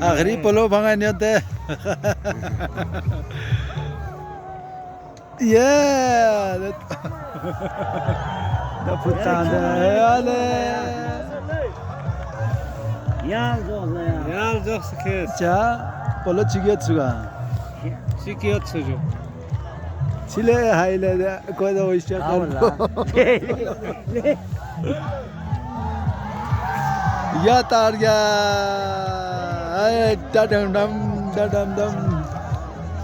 आखिरी पलो भंगानी होते ये दा पुttana ale Yal жақсы кез. 자 polo chigyotsuga Чикиотсужу. chile haile koda oishya ya targa ay dadam dam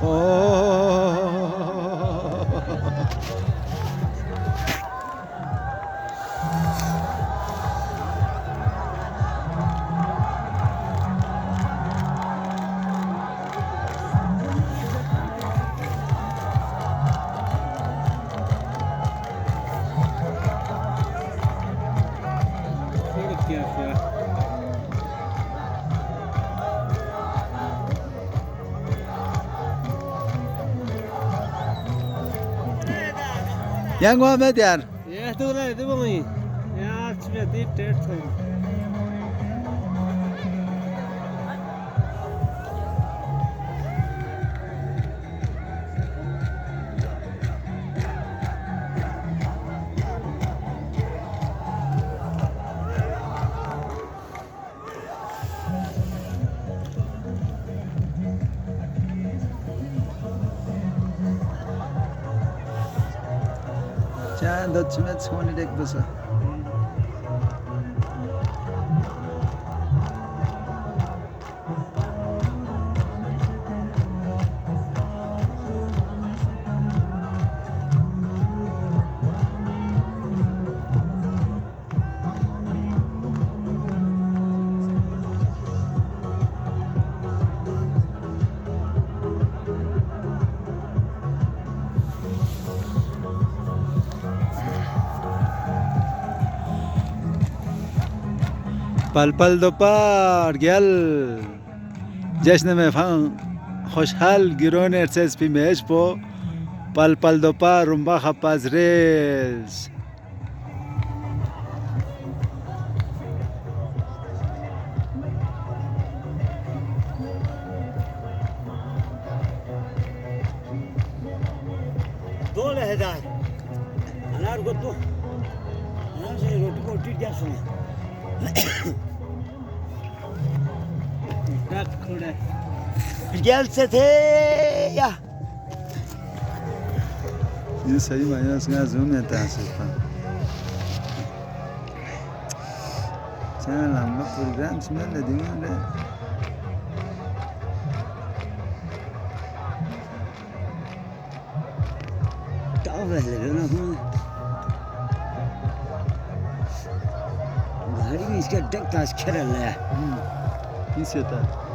oh Yang Muhammad यार Ya tulah itu bang. Ya cuma di terus. 자, 너 치면 손이 렉도서. पल पल दोपहर गल जश्न में खुशहाल गिरोन एर्सेस पी मेज पो पल पल दोपहर रुम्बा खपाज रेस दो लहदार अनार को तो अनार से रोटी को टिक जा सुने Gelse थे या ये सही मायने में ज़ूम है तासिर पर चैनल हम लोग प्रोग्राम में ले देंगे ताव है ना गाड़ी में इसका डक ताश खेल रहा है किस होता है